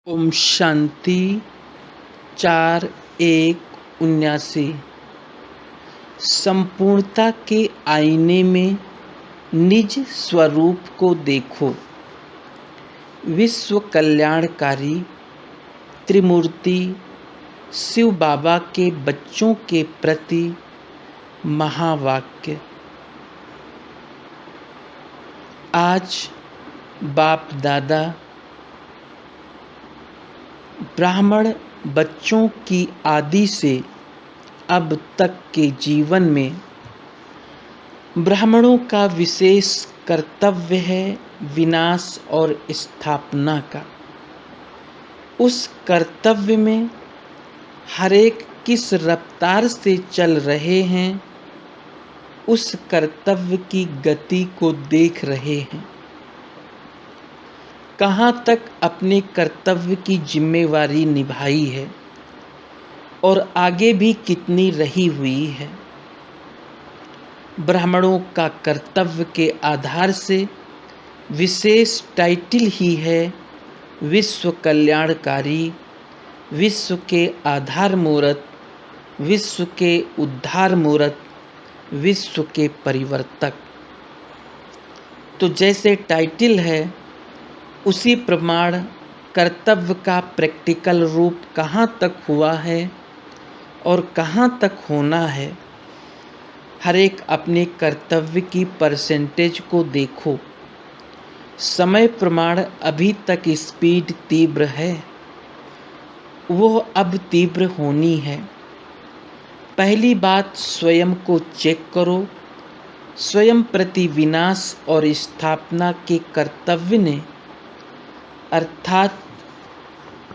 ओम शांति 4/1/79। संपूर्णता के आईने में निज स्वरूप को देखो। विश्व कल्याणकारी त्रिमूर्ति शिव बाबा के बच्चों के प्रति महावाक्य। आज बाप दादा ब्राह्मण बच्चों की आदि से अब तक के जीवन में ब्राह्मणों का विशेष कर्तव्य है विनाश और स्थापना का। उस कर्तव्य में हर एक किस रफ्तार से चल रहे हैं, उस कर्तव्य की गति को देख रहे हैं। कहाँ तक अपने कर्तव्य की जिम्मेवारी निभाई है और आगे भी कितनी रही हुई है। ब्राह्मणों का कर्तव्य के आधार से विशेष टाइटल ही है विश्व कल्याणकारी, विश्व के आधार मूर्त, विश्व के उद्धार मूर्त, विश्व के परिवर्तक। तो जैसे टाइटल है उसी प्रमाण कर्तव्य का प्रैक्टिकल रूप कहाँ तक हुआ है और कहाँ तक होना है। हर एक अपने कर्तव्य की परसेंटेज को देखो। समय प्रमाण अभी तक स्पीड तीव्र है, वो अब तीव्र होनी है। पहली बात स्वयं को चेक करो। स्वयं प्रति विनाश और स्थापना के कर्तव्य ने अर्थात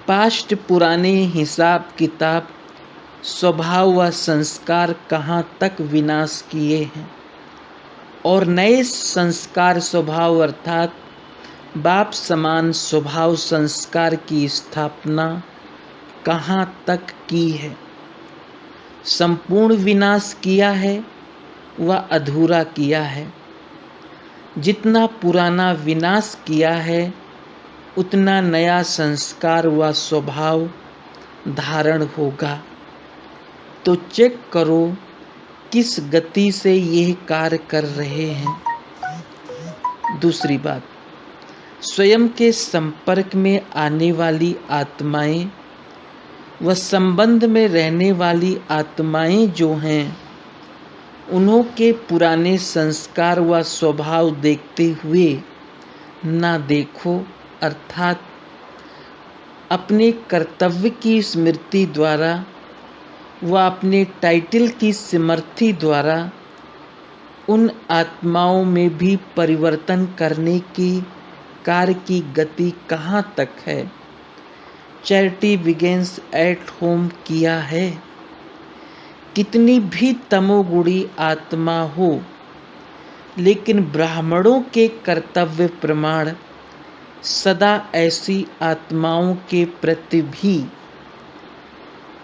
पास्ट पुराने हिसाब किताब स्वभाव व संस्कार कहाँ तक विनाश किए हैं और नए संस्कार स्वभाव अर्थात बाप समान स्वभाव संस्कार की स्थापना कहाँ तक की है। संपूर्ण विनाश किया है व अधूरा किया है। जितना पुराना विनाश किया है उतना नया संस्कार व स्वभाव धारण होगा। तो चेक करो किस गति से यह कार्य कर रहे हैं। दूसरी बात, स्वयं के संपर्क में आने वाली आत्माएं व संबंध में रहने वाली आत्माएं जो हैं, उन्हों के पुराने संस्कार व स्वभाव देखते हुए ना देखो, अर्थात अपने कर्तव्य की स्मृति द्वारा व अपने टाइटल की समर्थी द्वारा उन आत्माओं में भी परिवर्तन करने की कार्य की गति कहाँ तक है। चैरिटी बिगिंस एट होम किया है। कितनी भी तमोगुणी आत्मा हो, लेकिन ब्राह्मणों के कर्तव्य प्रमाण सदा ऐसी आत्माओं के प्रति भी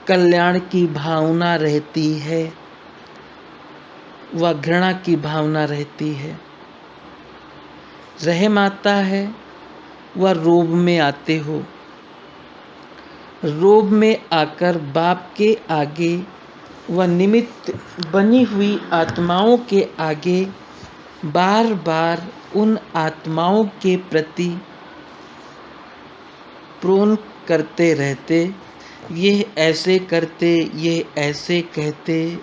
कल्याण की भावना रहती है व घृणा की भावना रहती है। रहम आता है व रोब में आते हो। रोब में आकर बाप के आगे व निमित्त बनी हुई आत्माओं के आगे बार बार उन आत्माओं के प्रति प्रोन करते रहते, ये ऐसे करते, ये ऐसे कहते,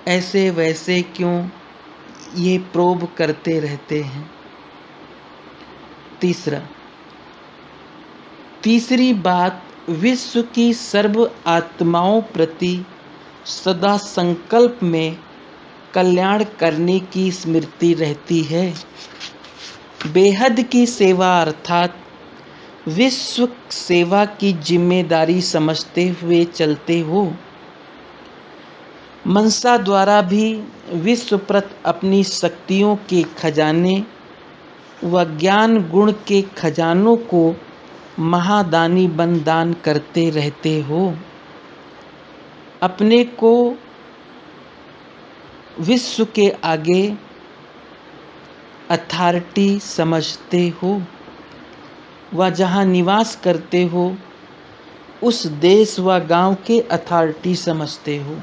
ऐसे वैसे क्यों, ये प्रोब करते रहते हैं। तीसरी बात, विश्व की सर्व आत्माओं प्रति सदा संकल्प में कल्याण करने की स्मृति रहती है। बेहद की सेवा अर्थात विश्व सेवा की जिम्मेदारी समझते हुए चलते हो। मनसा द्वारा भी विश्व प्रति अपनी शक्तियों के खजाने व ज्ञान गुण के खजानों को महादानी बन दान करते रहते हो। अपने को विश्व के आगे अथॉरिटी समझते हो व जहाँ निवास करते हो उस देश व गांव के अथॉरिटी समझते हो।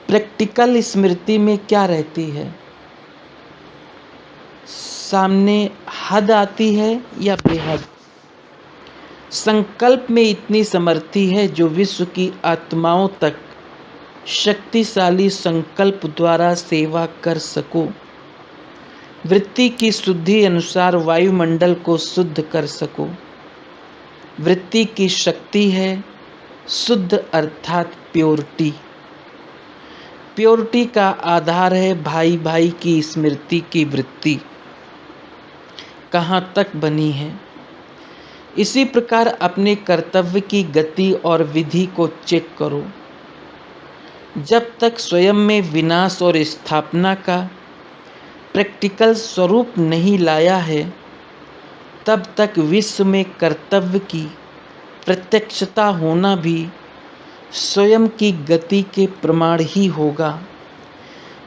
प्रैक्टिकल स्मृति में क्या रहती है? सामने हद आती है या बेहद? संकल्प में इतनी समर्थी है जो विश्व की आत्माओं तक शक्तिशाली संकल्प द्वारा सेवा कर सको। वृत्ति की शुद्धि अनुसार वायुमंडल को शुद्ध कर सको। वृत्ति की शक्ति है शुद्ध अर्थात प्योरिटी। प्योरिटी का आधार है भाई भाई की स्मृति की वृत्ति कहाँ तक बनी है। इसी प्रकार अपने कर्तव्य की गति और विधि को चेक करो। जब तक स्वयं में विनाश और स्थापना का प्रैक्टिकल स्वरूप नहीं लाया है, तब तक विश्व में कर्तव्य की प्रत्यक्षता होना भी स्वयं की गति के प्रमाण ही होगा।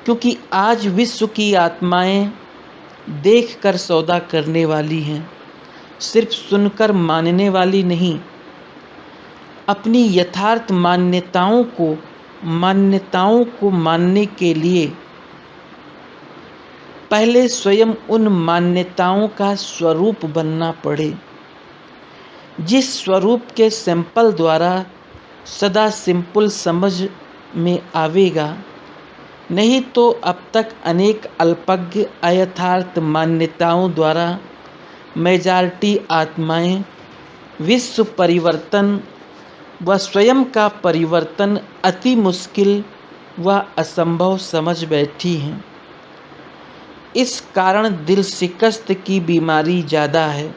क्योंकि आज विश्व की आत्माएं देखकर सौदा करने वाली हैं, सिर्फ सुनकर मानने वाली नहीं। अपनी यथार्थ मान्यताओं को मानने के लिए पहले स्वयं उन मान्यताओं का स्वरूप बनना पड़े, जिस स्वरूप के सैंपल द्वारा सदा सिंपल समझ में आवेगा। नहीं तो अब तक अनेक अल्पज्ञ अयथार्थ मान्यताओं द्वारा मेजॉरिटी आत्माएं विश्व परिवर्तन व स्वयं का परिवर्तन अति मुश्किल व असंभव समझ बैठी हैं। इस कारण दिल शिकस्त की बीमारी ज़्यादा है।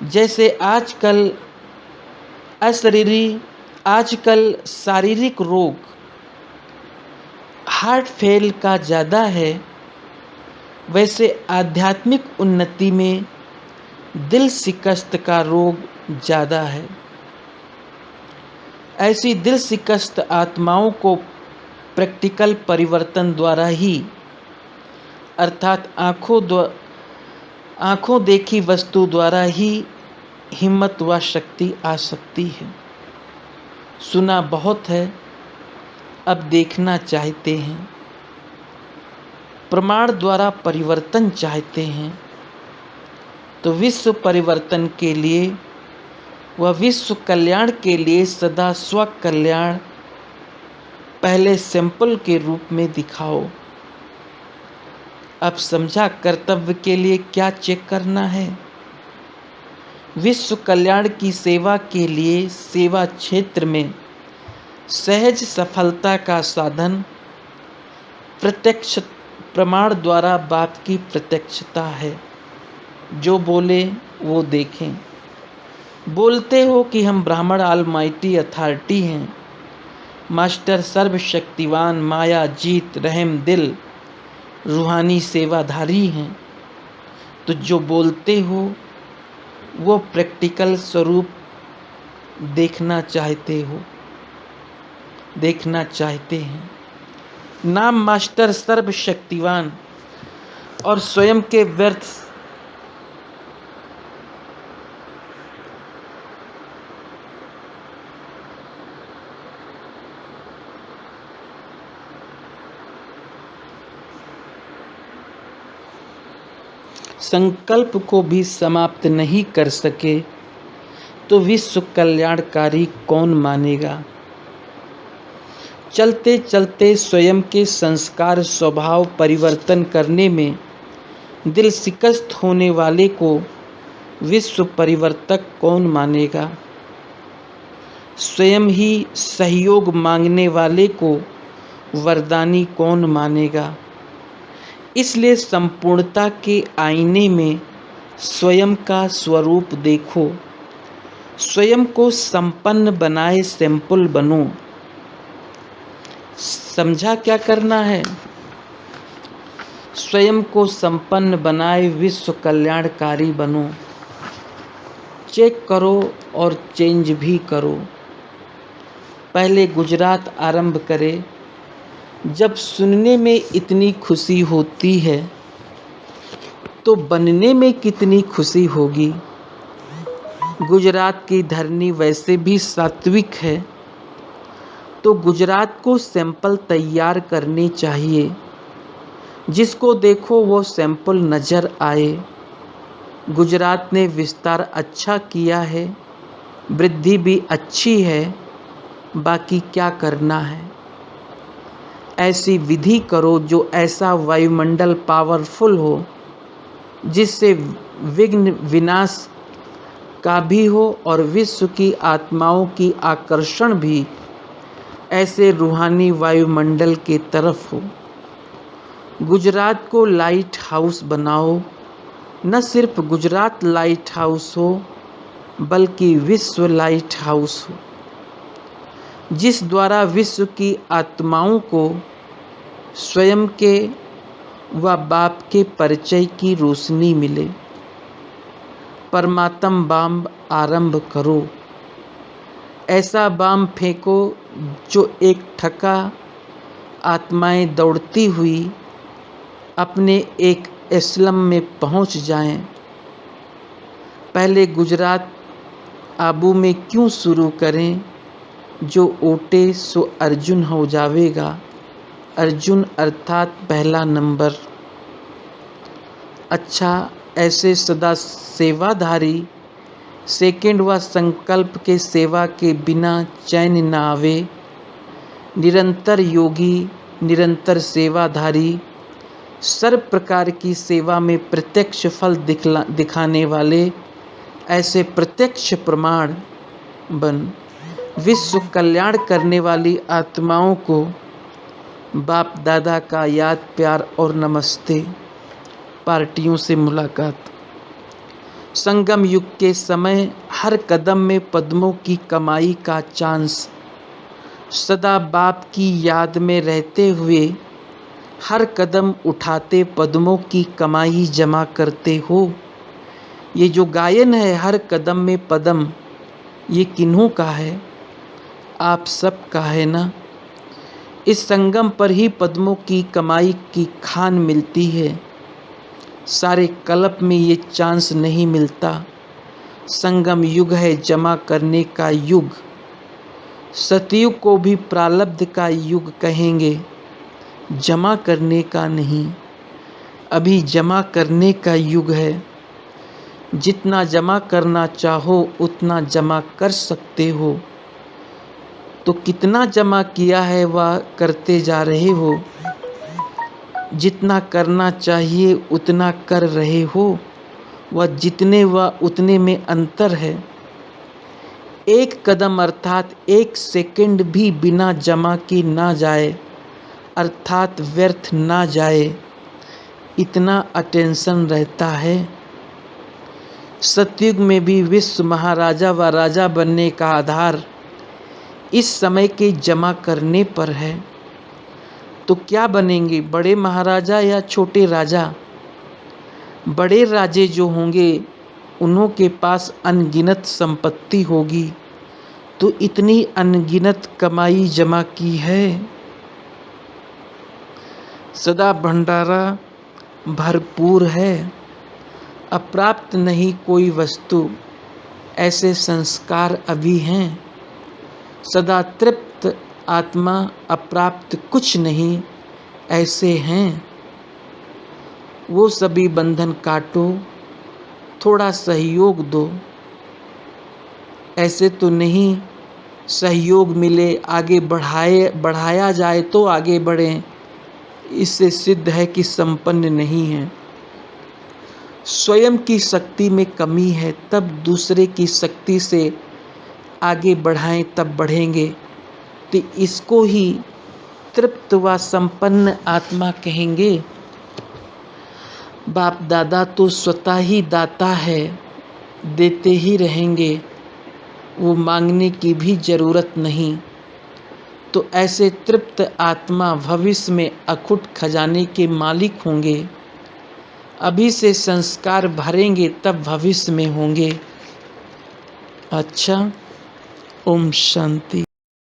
जैसे आजकल शारीरिक रोग हार्ट फेल का ज़्यादा है, वैसे आध्यात्मिक उन्नति में दिल शिकस्त का रोग ज़्यादा है। ऐसी दिल शिकस्त आत्माओं को प्रैक्टिकल परिवर्तन द्वारा ही अर्थात आँखों देखी वस्तु द्वारा ही हिम्मत व शक्ति आ सकती है। सुना बहुत है, अब देखना चाहते हैं। प्रमाण द्वारा परिवर्तन चाहते हैं तो विश्व परिवर्तन के लिए व विश्व कल्याण के लिए सदा स्व कल्याण पहले सैंपल के रूप में दिखाओ। अब समझा कर्तव्य के लिए क्या चेक करना है। विश्व कल्याण की सेवा के लिए सेवा क्षेत्र में सहज सफलता का साधन प्रत्यक्ष प्रमाण द्वारा बात की प्रत्यक्षता है। जो बोले वो देखें। बोलते हो कि हम ब्राह्मण ऑलमाइटी अथॉरिटी हैं, मास्टर सर्वशक्तिवान, माया जीत, रहम दिल, रूहानी सेवाधारी हैं, तो जो बोलते हो वो प्रैक्टिकल स्वरूप देखना चाहते हैं। नाम मास्टर सर्वशक्तिवान और स्वयं के व्यर्थ संकल्प को भी समाप्त नहीं कर सके तो विश्व कल्याणकारी कौन मानेगा। चलते चलते स्वयं के संस्कार स्वभाव परिवर्तन करने में दिल शिकस्त होने वाले को विश्व परिवर्तक कौन मानेगा। स्वयं ही सहयोग मांगने वाले को वरदानी कौन मानेगा। इसलिए संपूर्णता के आईने में स्वयं का स्वरूप देखो। स्वयं को संपन्न बनाए सैंपल बनो। समझा क्या करना है। स्वयं को संपन्न बनाए विश्व कल्याणकारी बनो। चेक करो और चेंज भी करो। पहले गुजरात आरंभ करे। जब सुनने में इतनी खुशी होती है तो बनने में कितनी खुशी होगी। गुजरात की धरनी वैसे भी सात्विक है, तो गुजरात को सैंपल तैयार करने चाहिए। जिसको देखो वो सैंपल नज़र आए। गुजरात ने विस्तार अच्छा किया है, वृद्धि भी अच्छी है, बाकी क्या करना है। ऐसी विधि करो जो ऐसा वायुमंडल पावरफुल हो जिससे विघ्न विनाश का भी हो और विश्व की आत्माओं की आकर्षण भी ऐसे रूहानी वायुमंडल के तरफ हो। गुजरात को लाइट हाउस बनाओ। न सिर्फ गुजरात लाइट हाउस हो बल्कि विश्व लाइट हाउस हो, जिस द्वारा विश्व की आत्माओं को स्वयं के व बाप के परिचय की रोशनी मिले। परमात्म बाम आरंभ करो। ऐसा बाम फेंको जो एक ठका आत्माएं दौड़ती हुई अपने एक एस्लम में पहुंच जाएं। पहले गुजरात आबू में क्यों शुरू करें, जो ओटे सो अर्जुन हो जावेगा। अर्जुन अर्थात पहला नंबर। अच्छा, ऐसे सदा सेवाधारी सेकंड व संकल्प के सेवा के बिना चैन न आवे। निरंतर योगी, निरंतर सेवाधारी, सर्व प्रकार की सेवा में प्रत्यक्ष फल दिखाने वाले ऐसे प्रत्यक्ष प्रमाण बन विश्व कल्याण करने वाली आत्माओं को बाप दादा का याद प्यार और नमस्ते। पार्टियों से मुलाकात। संगम युग के समय हर कदम में पद्मों की कमाई का चांस। सदा बाप की याद में रहते हुए हर कदम उठाते पद्मों की कमाई जमा करते हो। ये जो गायन है हर कदम में पदम, ये किन्हों का है? आप सब का है ना। इस संगम पर ही पद्मों की कमाई की खान मिलती है। सारे कल्प में ये चांस नहीं मिलता। संगम युग है जमा करने का युग। सतयुग को भी प्रारब्ध का युग कहेंगे, जमा करने का नहीं। अभी जमा करने का युग है। जितना जमा करना चाहो उतना जमा कर सकते हो। तो कितना जमा किया है वह करते जा रहे हो। जितना करना चाहिए उतना कर रहे हो। वह जितने व उतने में अंतर है। एक कदम अर्थात एक सेकंड भी बिना जमा के ना जाए, अर्थात व्यर्थ ना जाए, इतना अटेंशन रहता है। सतयुग में भी विश्व महाराजा व राजा बनने का आधार इस समय के जमा करने पर है। तो क्या बनेंगे, बड़े महाराजा या छोटे राजा? बड़े राजे जो होंगे उन्हों के पास अनगिनत संपत्ति होगी, तो इतनी अनगिनत कमाई जमा की है। सदा भंडारा भरपूर है। अप्राप्त नहीं कोई वस्तु, ऐसे संस्कार अभी हैं। सदा तृप्त आत्मा, अप्राप्त कुछ नहीं, ऐसे हैं। वो सभी बंधन काटो, थोड़ा सहयोग दो। ऐसे तो नहीं सहयोग मिले आगे बढ़ाया जाए तो आगे बढ़ें। इससे सिद्ध है कि संपन्न नहीं है। स्वयं की शक्ति में कमी है, तब दूसरे की शक्ति से आगे बढ़ाएं, तब बढ़ेंगे। तो इसको ही तृप्त व संपन्न आत्मा कहेंगे। बाप दादा तो स्वतः ही दाता है, देते ही रहेंगे। वो मांगने की भी जरूरत नहीं। तो ऐसे तृप्त आत्मा भविष्य में अखुट खजाने के मालिक होंगे। अभी से संस्कार भरेंगे तब भविष्य में होंगे। अच्छा, ओम शांति।